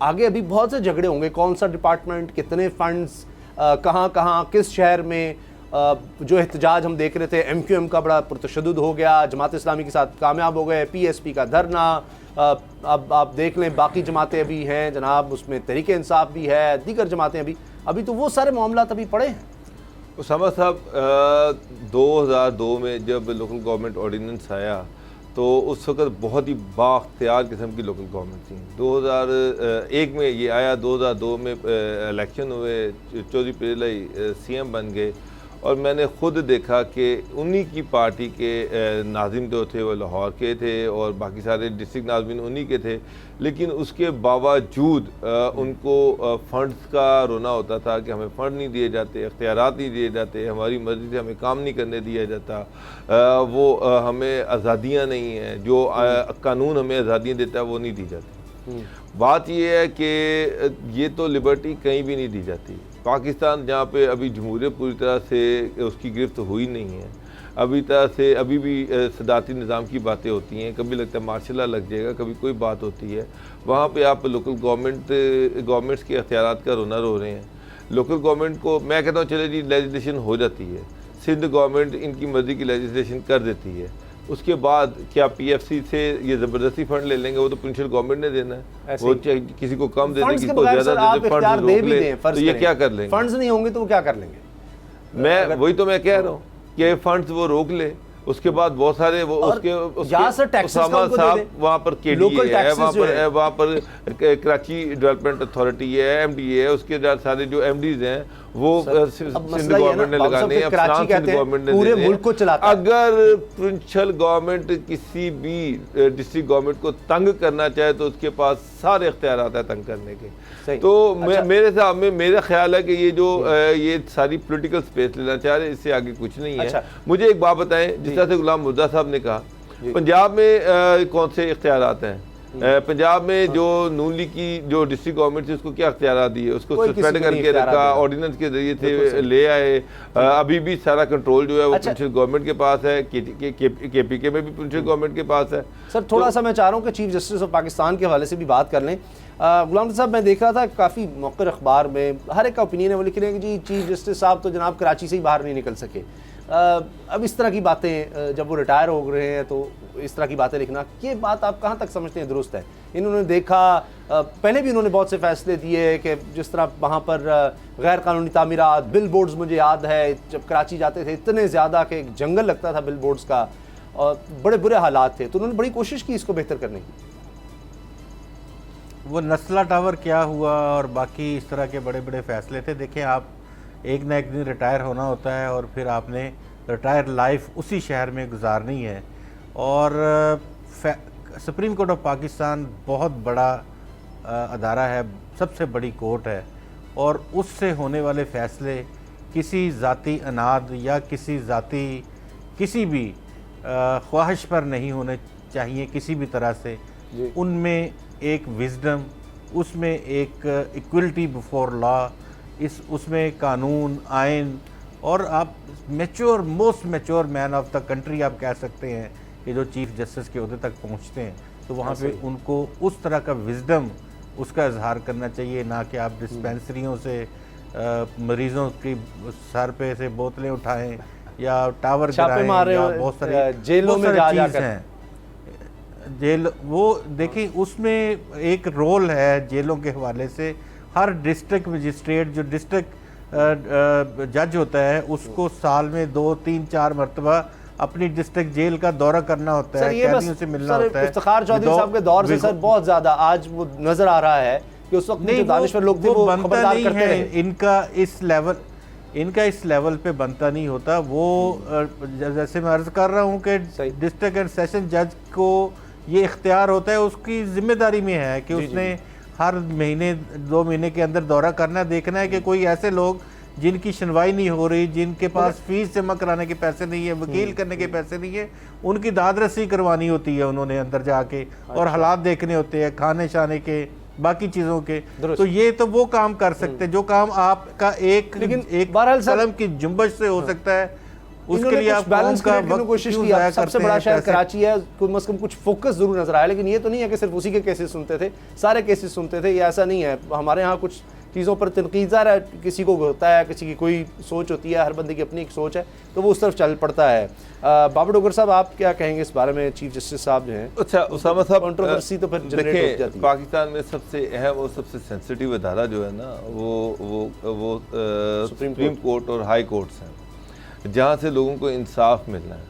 आगे अभी बहुत से झगड़े होंगे, कौन सा डिपार्टमेंट, कितने फंड्स, कहाँ किस शहर में। जो एहतजाज हम देख रहे थे, MQM का बड़ा पुरतशद्दुद हो गया, जमात इस्लामी के साथ कामयाब हो गए, PSP का धरना, अब आप देख लें बाकी जमातें अभी हैं जनाब, उसमें तहरीक इंसाफ भी है, दीगर जमातें अभी तो वो सारे मामलात अभी पड़े हैं। उसामा साहब, 2002 में जब लोकल गवर्नमेंट ऑर्डिनेंस आया तो उस वक्त बहुत ही बाख्तियार किस्म की लोकल गवर्नमेंट थी। 2001 में ये आया, 2002 में इलेक्शन हुए, चौधरी पीरलाई CM बन गए, और मैंने ख़ुद देखा कि उन्हीं की पार्टी के नाज़िम जो थे वो लाहौर के थे और बाकी सारे डिस्ट्रिक्ट नाज़मीन उन्हीं के थे। लेकिन उसके बावजूद उनको फ़ंड्स का रोना होता था कि हमें फ़ंड नहीं दिए जाते, इख्तियारात नहीं दिए जाते, हमारी मर्ज़ी से हमें काम नहीं करने दिया जाता, वो हमें आज़ादियाँ नहीं हैं, जो कानून हमें आज़ादियाँ देता है वो नहीं दी जाती। बात ये है कि ये तो लिबर्टी कहीं भी नहीं दी जाती। पाकिस्तान जहाँ पे अभी जमहूरियत पूरी तरह से उसकी गिरफ्त हुई नहीं है, अभी भी सदाती निज़ाम की बातें होती हैं, कभी लगता है मार्शल लॉ लग जाएगा, कभी कोई बात होती है, वहाँ पे आप लोकल गवर्नमेंट्स के अख्तियारात का रोना रो रहे हैं। लोकल गवर्नमेंट को मैं कहता हूँ चले जी लेजिस्लेशन हो जाती है, सिंध गवर्नमेंट इनकी मर्ज़ी की लेजिस्लेशन कर देती है, उसके बाद क्या PFC से ये ज़बरदस्ती फंड ले लेंगे? वो तो प्रोविंशियल गवर्नमेंट ने देना है, वो किसी को कम दे दें, किसी को ज़्यादा दे दें, फंड्स रोक लें, तो ये क्या कर लेंगे? फंड्स नहीं होंगे तो वो क्या कर लेंगे? वही तो मैं कह रहा हूँ कि फंड्स वो रोक ले, उसके बाद बहुत सारे वो उसके उसामा साहब वहाँ पर KDA है, वहाँ पर कराची डेवलपमेंट अथॉरिटी है, MDA है, उसके सारे जो MDs हैं वो सिंध गवर्नमेंट ने लगाने हैं, सिंध गवर्नमेंट ने पूरे मुल्क को चलाता है। अगर प्रोविंशियल गवर्नमेंट किसी भी डिस्ट्रिक्ट गवर्नमेंट को तंग करना चाहे तो उसके पास सारे इख्तियारात है तंग करने के। तो मेरे हिसाब में मेरा ख्याल है कि ये सारी पॉलिटिकल स्पेस लेना चाह रहे, इससे आगे कुछ नहीं है। मुझे एक बात बताएं, जिस तरह से गुलाम मुर्दा साहब ने कहा, पंजाब में कौन से इख्तियारात हैं? पंजाब में जो नून लीग की जो डिस्ट्रिक्ट गवर्नमेंट थी उसको क्या इख्तियारात दिए? उसको सस्पेंड करके रखा, ऑर्डिनेंस के जरिए से ले आए। अभी भी सारा कंट्रोल जो है वो प्रोविंशियल गवर्नमेंट के पास है, KPK में भी प्रोविंशियल गवर्नमेंट के पास है। सर थोड़ा सा मैं चाह रहा हूँ कि चीफ जस्टिस ऑफ पाकिस्तान के हवाले से भी बात कर लें। गुलाम साहब, मैं देख रहा था काफ़ी मौक़िर अखबार में हर एक का ओपिनियन है, वो लिख रहे हैं कि जी चीफ जस्टिस साहब तो जनाब कराची से ही बाहर नहीं निकल सके। अब इस तरह की बातें जब वो रिटायर हो रहे हैं तो इस तरह की बातें लिखना, ये बात आप कहाँ तक समझते हैं दुरुस्त है? इन्होंने देखा, पहले भी इन्होंने बहुत से फैसले दिए कि जिस तरह वहाँ पर गैर कानूनी तामीरात, बिल बोर्ड्स, मुझे याद है जब कराची जाते थे इतने ज़्यादा कि जंगल लगता था बिल बोर्ड्स का, और बड़े बुरे हालात थे, तो उन्होंने बड़ी कोशिश की इसको बेहतर करने की। वो नस्ला टावर क्या हुआ और बाकी इस तरह के बड़े बड़े फैसले थे। देखें, आप एक ना एक दिन रिटायर होना होता है और फिर आपने रिटायर लाइफ उसी शहर में गुजारनी है, और सुप्रीम कोर्ट ऑफ पाकिस्तान बहुत बड़ा अदारा है, सबसे बड़ी कोर्ट है, और उससे होने वाले फैसले किसी ज़ाती अनाद या किसी भी ख्वाहिश पर नहीं होने चाहिए किसी भी तरह से। उनमें एक विजडम, उसमें एक इक्वलिटी बिफोर लॉ, उसमें कानून, आइन, और आप most mature man of the country आप कह सकते हैं कि जो चीफ जस्टिस के ओहदे तक पहुंचते हैं, तो वहाँ पे उनको उस तरह का विजडम उसका इजहार करना चाहिए, ना कि आप डिस्पेंसरियों से मरीजों की सर पे से बोतलें उठाएं या टावर गिराएं या बहुत सारी जेलों में चीज़ हैं। जेल वो देखिए, उसमें एक रोल है जेलों के हवाले से। हर डिस्ट्रिक्ट मजिस्ट्रेट जो डिस्ट्रिक्ट जज होता है, उसको साल में 2, 3, 4 मरतबा अपनी डिस्ट्रिक्ट जेल का दौरा करना होता है, कैदियों से मिलना होता है। इफ्तिखार चौधरी साहब के दौर से सर बहुत ज्यादा आज वो नजर आ रहा है कि उस वक्त जो दानिश्वर लोग थे वो खबरदार करते रहे। इनका इस लेवल पे बनता नहीं होता। वो जैसे मैं अर्ज कर रहा हूँ कि डिस्ट्रिक्ट एंड सेशन जज को ये इख्तियार होता है, उसकी जिम्मेदारी में है कि उसने हर महीने 2 महीने के अंदर दौरा करना, देखना है कि कोई ऐसे लोग जिनकी सुनवाई नहीं हो रही, जिनके पास फीस जमा कराने के पैसे नहीं है, वकील करने के पैसे नहीं है, उनकी दाद रसी करवानी होती है उन्होंने अंदर जाके, और हालात देखने होते हैं खाने शाने के, बाकी चीज़ों के। तो ये तो वो काम कर सकते हैं जो काम आपका एक कलम की जुम्बश से हो सकता है, उसके लिए आप बैलेंस करने की कोशिश की। सबसे बड़ा शहर कराची है, कम से कम कुछ फोकस जरूर नजर आया, लेकिन ये तो नहीं है कि सिर्फ उसी के केसेस सुनते थे, सारे केसेस सुनते थे, ये ऐसा नहीं है। हमारे यहाँ कुछ चीज़ों पर तनकीद है, किसी को होता है, किसी की कोई सोच होती है, हर बंदे की अपनी एक सोच है, तो वो उस तरफ चल पड़ता है। बाबर डोगर साहब, आप क्या कहेंगे इस बारे में? चीफ जस्टिस साहब जो हैं, अच्छा उसामा साहब, कंट्रोवर्सी तो फिर जनरेट हो जाती है। पाकिस्तान में सबसे अहम और सबसे सेंसिटिव अदारा जो है ना, वो सुप्रीम कोर्ट और हाई कोर्ट्स हैं, जहाँ से लोगों को इंसाफ मिलना है,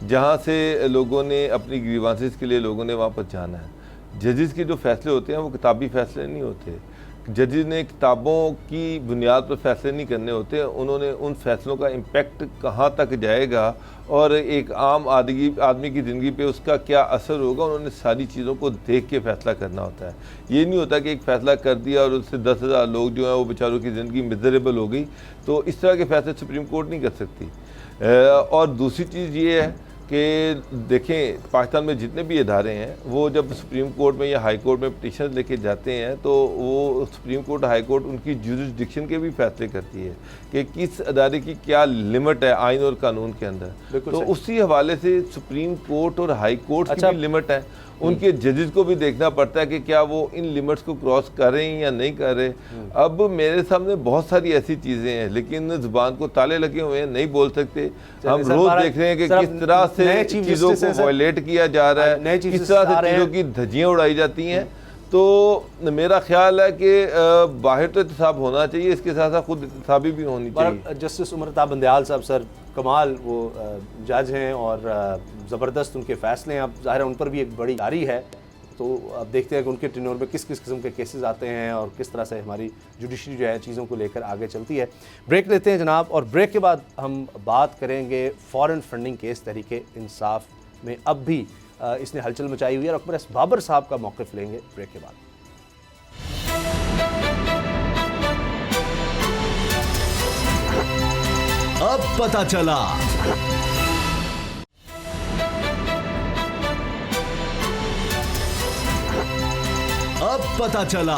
जहाँ से लोगों ने अपनी ग्रीवांसेस के लिए लोगों ने वहाँ पर जाना है। जजेस के जो फैसले होते हैं वो किताबी फैसले नहीं होते। जजेस ने किताबों की बुनियाद पर फैसले नहीं करने होते, उन्होंने उन फैसलों का इम्पेक्ट कहाँ तक जाएगा और एक आम आदमी की ज़िंदगी पे उसका क्या असर होगा, उन्होंने सारी चीज़ों को देख के फैसला करना होता है। ये नहीं होता कि एक फ़ैसला कर दिया और उससे 10,000 लोग जो हैं वो बेचारों की ज़िंदगी मिजरेबल हो गई। तो इस तरह के फैसले सुप्रीम कोर्ट नहीं कर सकती। और दूसरी चीज़ ये है कि देखें, पाकिस्तान में जितने भी इदारे हैं वो जब सुप्रीम कोर्ट में या हाई कोर्ट में पिटीशन लेके जाते हैं, तो वो सुप्रीम कोर्ट हाई कोर्ट उनकी जुरिस्डिक्शन के भी फैसले करती है कि किस अदारे की क्या लिमिट है आइन और कानून के अंदर। तो उसी हवाले से सुप्रीम कोर्ट और हाई कोर्ट की भी लिमिट है, उनके जजेस को भी देखना पड़ता है कि क्या वो इन लिमिट्स को क्रॉस कर रहे हैं या नहीं कर रहे। अब मेरे सामने बहुत सारी ऐसी चीज़ें हैं, लेकिन ज़ुबान को ताले लगे हुए हैं, नहीं बोल सकते। हम रोज़ देख रहे हैं कि किस तरह से चीज़ों को वायलेट किया जा रहा है, किस तरह से चीज़ों की धज्जियाँ उड़ाई जाती हैं। तो मेरा ख्याल है कि बाहर तो एहतसाब होना चाहिए, इसके साथ साथ खुद एहतसाबी भी होनी चाहिए। जस्टिस उमर बंदयाल साहब सर कमाल वो जज हैं और ज़बरदस्त उनके फैसले हैं। अब ज़ाहिर है उन पर भी एक बड़ी जारी है, तो अब देखते हैं कि उनके टेन्योर में किस किस किस्म के केसेस आते हैं और किस तरह से हमारी जुडिशरी जो है चीज़ों को लेकर आगे चलती है। ब्रेक लेते हैं जनाब, और ब्रेक के बाद हम बात करेंगे foreign funding case Tehreek-e Insaf में अब भी इसने हलचल मचाई हुई है, और अकबर एस बाबर साहब का मौक़िफ़ लेंगे ब्रेक के बाद। अब पता चला। अब पता चला।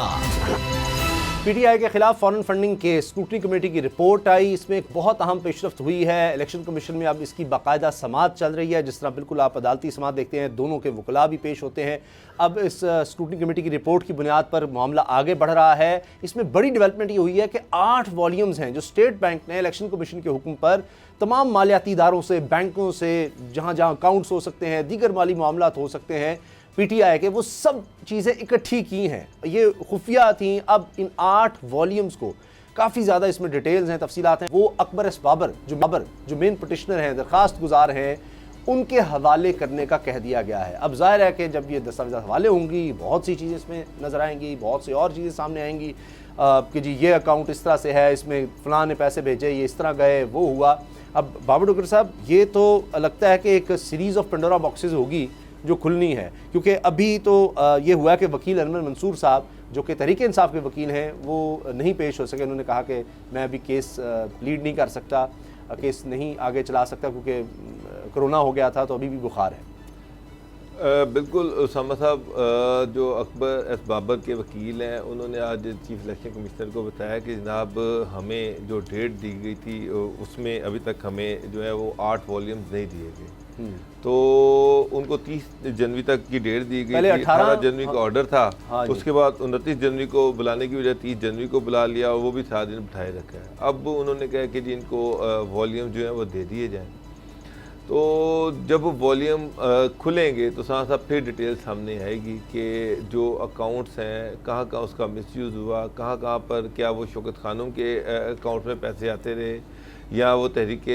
पीटीआई के खिलाफ foreign funding case scrutiny committee की रिपोर्ट आई। इसमें एक बहुत अहम पेशरफ्त हुई है। इलेक्शन कमीशन में अब इसकी बाकायदा समाअत चल रही है। जिस तरह बिल्कुल आप अदालती समाअत देखते हैं, दोनों के वकला भी पेश होते हैं। अब इस स्क्रूटनी कमेटी की रिपोर्ट की बुनियाद पर मामला आगे बढ़ रहा है। इसमें बड़ी डेवलपमेंट ये हुई है कि 8 वॉल्यूम्स हैं जो स्टेट बैंक ने इलेक्शन कमीशन के हुक्म पर तमाम मालियाती इदारों से, बैंकों से, जहाँ जहाँ अकाउंट्स हो सकते हैं, दीगर माली मामलात हो सकते हैं पीटीआई के, वो सब चीज़ें इकट्ठी की हैं। ये खुफिया थी। अब इन 8 वॉल्यूम्स को काफ़ी ज़्यादा इसमें डिटेल्स हैं, तफसीलात हैं, वो अकबर एस बाबर जो मेन पटिशनर हैं, दरखास्त गुजार हैं, उनके हवाले करने का कह दिया गया है। अब जाहिर है कि जब ये दस्तावेज़ हवाले होंगी, बहुत सी चीज़ें इसमें नज़र आएंगी, बहुत सी और चीज़ें सामने आएंगी कि जी ये अकाउंट इस तरह से है, इसमें फ़लाँ ने पैसे भेजे, ये इस तरह गए, वो हुआ। अब बाबर डोगर साहब, ये तो लगता है कि एक सीरीज़ ऑफ पेंडोरा बॉक्सेस होगी जो खुलनी है, क्योंकि अभी तो ये हुआ कि वकील अनवर मंसूर साहब जो कि तहरीक इंसाफ के वकील हैं वो नहीं पेश हो सके। उन्होंने कहा कि मैं अभी केस लीड नहीं कर सकता, केस नहीं आगे चला सकता क्योंकि कोरोना हो गया था, तो अभी भी बुखार है। बिल्कुल उसामा साहब, जो अकबर एस बाबर के वकील हैं, उन्होंने आज चीफ इलेक्शन कमिश्नर को बताया कि जनाब हमें जो डेट दी गई थी उसमें अभी तक हमें जो है वो 8 वॉल्यूम्स नहीं दिए गए। तो उनको 30 जनवरी तक की डेट दी गई थी, 18 जनवरी का ऑर्डर था। हाँ उसके बाद 29 जनवरी को बुलाने की वजह 30 जनवरी को बुला लिया, वो भी 7 दिन बिठाए रखा है। अब उन्होंने कहा कि जी इनको वॉल्यूम जो है वो दे दिए जाएँ। तो जब वॉल्यूम खुलेंगे तो साथ साथ फिर डिटेल सामने आएगी कि जो अकाउंट्स हैं कहाँ कहाँ उसका मिसयूज़ हुआ, कहाँ कहाँ पर क्या वो शौकत खानों के अकाउंट में पैसे आते रहे या वो तहरीक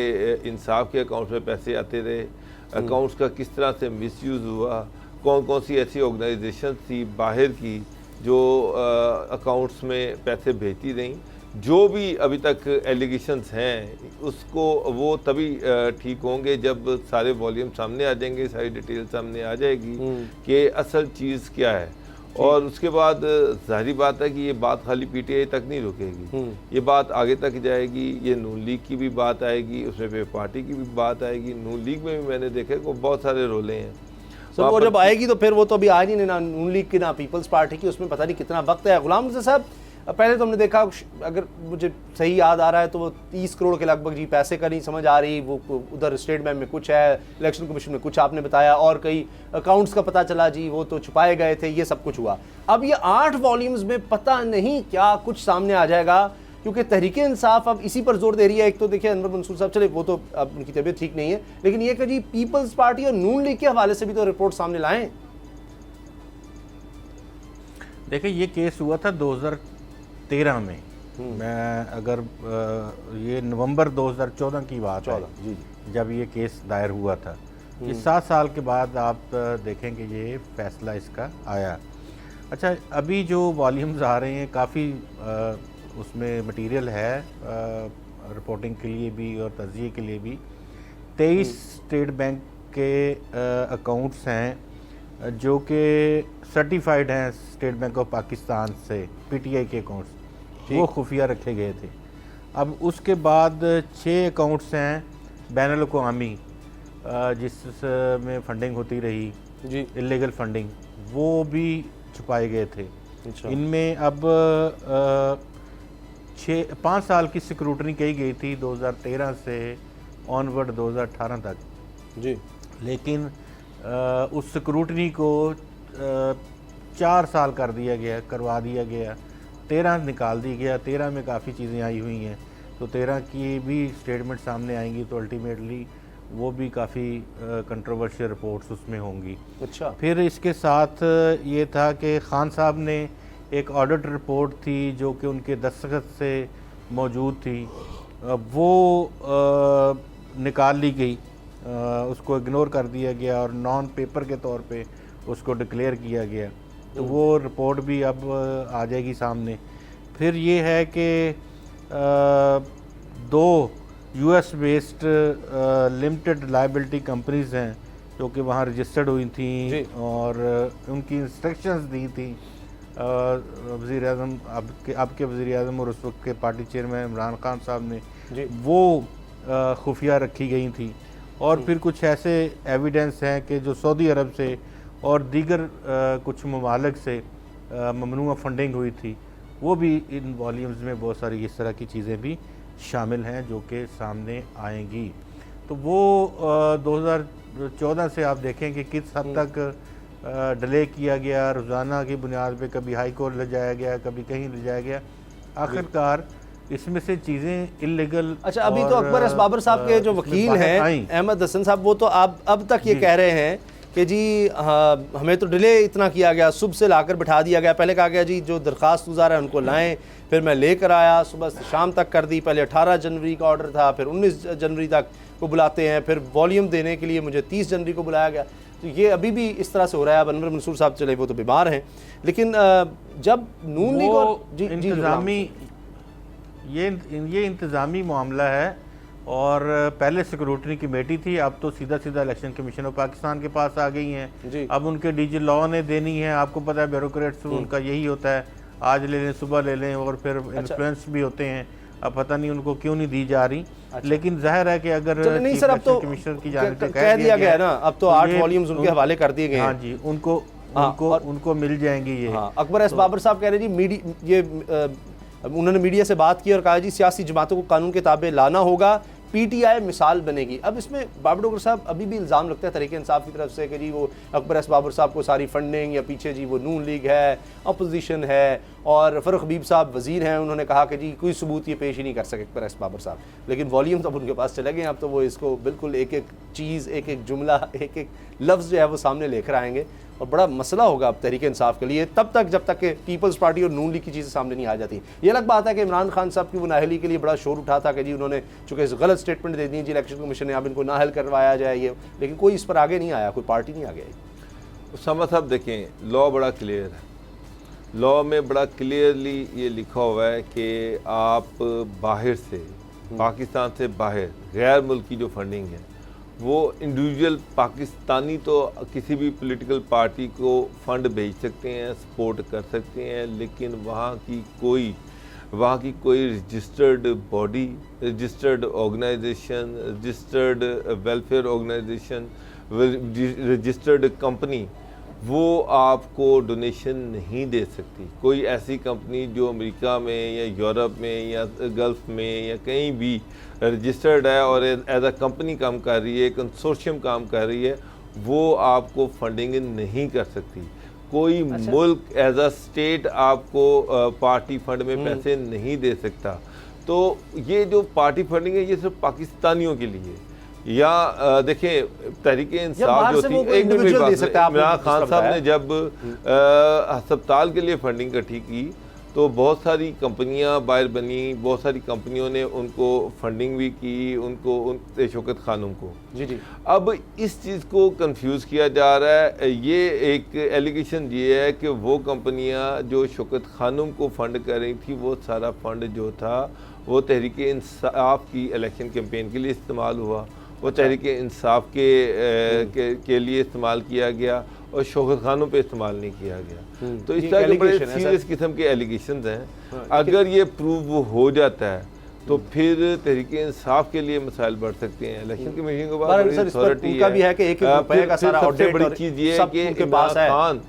इंसाफ के अकाउंट्स में पैसे आते रहे, अकाउंट्स का किस तरह से मिसयूज़ हुआ, कौन कौन सी ऐसी ऑर्गेनाइजेशन थी बाहर की जो अकाउंट्स में पैसे भेजती रहीं। जो भी अभी तक एलिगेशंस हैं उसको वो तभी ठीक होंगे जब सारे वॉल्यूम सामने आ जाएंगे, सारी डिटेल सामने आ जाएगी कि असल चीज़ क्या है। और उसके बाद जाहिर बात है कि ये बात खाली पीटीआई तक नहीं रुकेगी, ये बात आगे तक जाएगी। ये नून लीग की भी बात आएगी, उसमें फिर पार्टी की भी बात आएगी। नून लीग में भी मैंने देखा कि बहुत सारे रोले हैं। सो वो जब आएगी तो फिर वो तो अभी आ नहीं, ना नून लीग की ना पीपल्स पार्टी की, उसमें पता नहीं कितना वक्त है। गुलाम मुर्तज़ा साहब, पहले तो हमने देखा, अगर मुझे सही याद आ रहा है तो वो 30 करोड़ के लगभग जी पैसे का नहीं समझ आ रही, वो उधर स्टेट बैंक में कुछ है, इलेक्शन कमीशन में कुछ आपने बताया, और कई अकाउंट्स का पता चला जी वो तो छुपाए गए थे, ये सब कुछ हुआ। अब ये 8 वॉल्यूम्स में पता नहीं क्या कुछ सामने आ जाएगा, क्योंकि तहरीक इंसाफ अब इसी पर जोर दे रही है। एक तो देखिए अनवर मंसूर साहब, चले वो तो अब उनकी तबीयत ठीक नहीं है, लेकिन ये कि जी पीपल्स पार्टी और नून लीग के हवाले से भी तो रिपोर्ट सामने लाएं। देखिए ये केस हुआ था 2013 में, मैं अगर ये नवंबर 2014 की बात है जी जब ये केस दायर हुआ था। ये 7 साल के बाद आप देखेंगे ये फैसला इसका आया। अच्छा, अभी जो वॉल्यूम्स आ रहे हैं काफ़ी उसमें मटेरियल है रिपोर्टिंग के लिए भी और तज्जिए के लिए भी। 23 स्टेट बैंक के अकाउंट्स हैं जो कि सर्टिफाइड हैं स्टेट बैंक ऑफ पाकिस्तान से, पीटीआई के अकाउंट्स वो खुफिया रखे गए थे। अब उसके बाद 6 अकाउंट्स हैं बैनुल अक़वामी जिसमें फंडिंग होती रही जी, इलीगल फंडिंग, वो भी छुपाए गए थे। अच्छा। इनमें अब 5 साल की सिक्रूटनी कही गई थी 2013 से ऑनवर्ड 2018 तक जी, लेकिन उस सिक्रूटनी को 4 साल कर दिया गया, करवा दिया गया। 13 निकाल दी गया, 13 में काफ़ी चीज़ें आई हुई हैं, तो 13 की भी स्टेटमेंट सामने आएंगी तो अल्टीमेटली वो भी काफ़ी कंट्रोवर्शियल रिपोर्ट्स उसमें होंगी। अच्छा। फिर इसके साथ ये था कि खान साहब ने एक ऑडिट रिपोर्ट थी जो कि उनके दस्तखत से मौजूद थी, वो निकाल ली गई, उसको इग्नोर कर दिया गया और नॉन पेपर के तौर पे उसको डिक्लेयर किया गया। तो वो रिपोर्ट भी अब आ जाएगी सामने। फिर ये है कि 2 US based limited liability companies हैं जो कि वहाँ रजिस्टर्ड हुई थी और उनकी इंस्ट्रक्शंस दी थी वज़ीर आज़म, अब के वज़ीर आज़म और उस वक्त के पार्टी चेयरमैन इमरान खान साहब ने, वो खुफिया रखी गई थी। और फिर कुछ ऐसे एविडेंस हैं कि जो सऊदी अरब से और दीगर कुछ ममालिक से ममनुआ फंडिंग हुई थी, वो भी इन वॉल्यूम्स में बहुत सारी इस तरह की चीज़ें भी शामिल हैं जो कि सामने आएंगी। तो वो 2014 से आप देखें कि किस हद तक डिले किया गया, रोज़ाना की बुनियाद पे कभी हाई कोर्ट ले जाया गया, कभी कहीं ले जाया गया, आखिरकार इसमें से चीज़ें इलीगल। अच्छा, अभी तो अकबर एस बाबर साहब के जो वकील हैं अहमद हसन साहब, वो तो अब तक ये कह रहे हैं कि जी हमें तो डिले इतना किया गया, सुबह से लाकर बिठा दिया गया। पहले कहा गया जी जो दरख्वास्त गुजार है उनको लाएं, फिर मैं लेकर आया, सुबह से शाम तक कर दी। पहले 18 जनवरी का ऑर्डर था, फिर 19 जनवरी तक वो बुलाते हैं, फिर वॉल्यूम देने के लिए मुझे 30 जनवरी को बुलाया गया। तो ये अभी भी इस तरह से हो रहा है। अब अनवर मंसूर साहब चले, वो तो बीमार हैं, लेकिन जब नून लीग और इंतज़ामी ये इंतज़ामी मामला है, और पहले सिक्योरिटी कमेटी थी, अब तो सीधा सीधा इलेक्शन कमीशन ऑफ पाकिस्तान के पास आ गई हैं। जी। अब उनके डीजी लॉ ने देनी है, आपको पता है ब्यूरोक्रेट्स उनका यही होता है, आज ले लें सुबह ले लें, और फिर इन्फ्लुएंस भी होते हैं। अब पता नहीं उनको क्यों नहीं दी जा रही। लेकिन जाहिर है कि अगर चलो नहीं सर, अब तो कमिश्नर की जानिब से कह दिया गया है ना, अब तो 8 ये वॉल्यूम्स उनके हवाले कर दिए गए हैं। हाँ जी, उनको उनको मिल जाएंगी ये। हाँ, अकबर एस बाबर साहब कह रहे जी उन्होंने मीडिया से बात की और कहा जी सियासी जमातों को कानून के ताबे लाना होगा, पीटीआई मिसाल बनेगी। अब इसमें बाबर डोगर साहब अभी भी इल्ज़ाम लगता है तहरीक इंसाफ की तरफ से कि जी वो अकबर एस बाबर साहब को सारी फंडिंग, या पीछे जी वो नून लीग है, अपोजिशन है, और फ़रूख हबीब साहब वज़ीर हैं, उन्होंने कहा कि जी कोई सबूत ये पेश ही नहीं कर सके अकबर एस बाबर साहब। लेकिन वॉल्यूम अब उनके पास चले गए, अब तो वो इसको बिल्कुल एक एक चीज़, एक एक जुमला, एक एक लफ्ज़ जो है वो सामने लेकर आएंगे, और बड़ा मसला होगा अब तहरीक इंसाफ के लिए तब तक जब तक कि पीपल्स पार्टी और नून लीग की चीज़ें सामने नहीं आ जाती। ये अलग बात है कि इमरान खान साहब की वो नाअहली के लिए बड़ा शोर उठा था कि जी उन्होंने चूँकि गलत स्टेटमेंट दे दी जी इलेक्शन कमीशन ने, अब इनको नाअहल करवाया जाए ये, लेकिन कोई इस पर आगे नहीं आया, कोई पार्टी नहीं आगे आई। उसामा साहब देखें, लॉ बड़ा क्लियर है, लॉ में बड़ा क्लियरली ये लिखा हुआ है कि आप बाहर से, पाकिस्तान से बाहर गैर मुल्की जो फंडिंग है वो इंडिविजुअल पाकिस्तानी तो किसी भी पॉलिटिकल पार्टी को फंड भेज सकते हैं, सपोर्ट कर सकते हैं, लेकिन वहाँ की कोई registered body, registered organisation, registered welfare organisation, registered company वो आपको डोनेशन नहीं दे सकती। कोई ऐसी कंपनी जो अमेरिका में या यूरोप में या गल्फ़ में या कहीं भी रजिस्टर्ड है और एज अ कंपनी काम कर रही है, कंसोर्शियम काम कर रही है, वो आपको फंडिंग नहीं कर सकती। कोई मुल्क एज अ स्टेट आपको पार्टी फंड में पैसे नहीं दे सकता। तो ये जो पार्टी फंडिंग है ये सिर्फ पाकिस्तानियों के लिए, या देखें तहरीक इंसाफ जो थी, एक मिनट बात, इमरान खान साहब ने जब अस्पताल के लिए फंडिंग इकट्ठी की तो बहुत सारी कंपनियां बाहर बनी, बहुत सारी कंपनियों ने उनको फंडिंग भी की, उनको शौकत खानम को। जी। अब इस चीज़ को कंफ्यूज किया जा रहा है। ये एक एलिगेशन ये है कि वो कंपनियां जो शौकत खानम को फंड कर रही थी वो सारा फंड जो था वो तहरीक इंसाफ की इलेक्शन कैंपेन के लिए इस्तेमाल हुआ, वो तहरीक इंसाफ के लिए इस्तेमाल किया गया और शौकत खानों पे इस्तेमाल नहीं किया गया। तो इस तरह के बड़े सीरियस किस्म के एलिगेशंस हैं। अगर ये प्रूव हो जाता है तो फिर तहरीक इंसाफ के लिए मसाइल बढ़ सकते हैं। इलेक्शन कमीशन के बाद अथॉरिटी है। सबसे बड़ी चीज़ ये है कि इमरान खान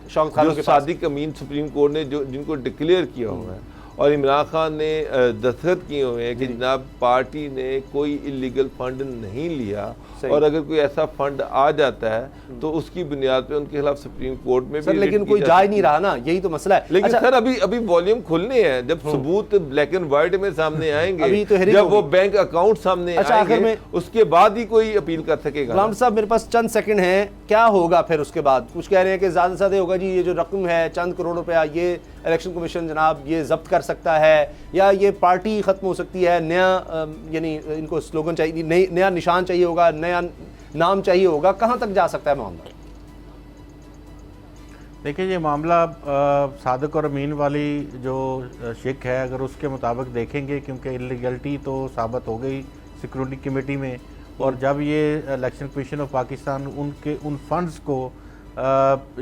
जो सादिक अमीन सुप्रीम कोर्ट ने जिनको डिक्लेयर किया हुआ है और इमरान खान ने दस्तखत किए हुए हैं कि जनाब पार्टी ने कोई इलीगल फंड नहीं लिया, और अगर कोई ऐसा फंड आ जाता है तो उसकी बुनियाद पे उनके खिलाफ सुप्रीम कोर्ट में भी, लेकिन कोई जा ही नहीं रहा ना, यही तो मसला है। लेकिन सर अभी वॉल्यूम खुलने हैं, जब सबूत ब्लैक एंड व्हाइट में सामने आएंगे, अभी तो जब वो बैंक अकाउंट सामने आएंगे उसके बाद ही कोई अपील कर सकेगा। गुलाम साहब मेरे पास चंद सेकंड हैं, क्या होगा फिर उसके बाद? कुछ कह रहे हैं कि ज़्यादा से ज़्यादा होगा जी, ये जो रकम है चंद करोड़ रुपया ये इलेक्शन कमीशन जनाब ये जब्त कर सकता है, या ये पार्टी ख़त्म हो सकती है, नया यानी इनको स्लोगन चाहिए, नया निशान चाहिए होगा, नया नाम चाहिए होगा, कहाँ तक जा सकता है मामला? देखिए ये मामला सादिक और अमीन वाली जो शिक है, अगर उसके मुताबिक देखेंगे, क्योंकि इलीगलिटी तो साबित हो गई सिक्योरिटी कमेटी में, और जब ये इलेक्शन कमीशन ऑफ पाकिस्तान उन फंड्स को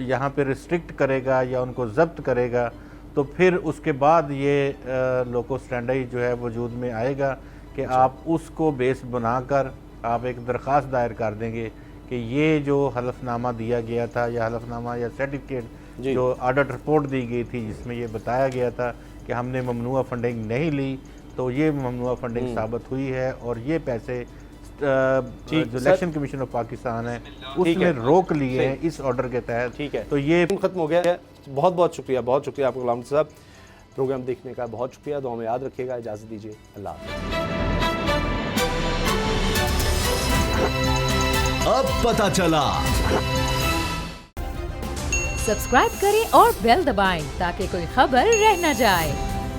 यहाँ पे रिस्ट्रिक्ट करेगा या उनको जब्त करेगा, तो फिर उसके बाद ये लोको स्टैंडर्ड जो है वजूद में आएगा कि आप उसको बेस बनाकर आप एक दरख्वास्त दायर कर देंगे कि ये जो हलफनामा दिया गया था या हलफनामा या सर्टिफिकेट जो ऑडिट रिपोर्ट दी गई थी जिसमें ये बताया गया था कि हमने ममनुआ फंडिंग नहीं ली, तो ये ममनुआ फंडिंग साबित हुई है और ये पैसे जो इलेक्शन कमीशन ऑफ पाकिस्तान है उसने रोक लिए हैं इस ऑर्डर के तहत। ठीक है, तो ये खत्म हो गया है। बहुत बहुत शुक्रिया आपको गुलाम साहब, प्रोग्राम देखने का बहुत शुक्रिया, दुआ में याद रखिएगा, इजाज़त दीजिए, अल्लाह हाफ़िज़। अब पता चला। सब्सक्राइब करें और बेल दबाएं ताकि कोई खबर रह न जाए।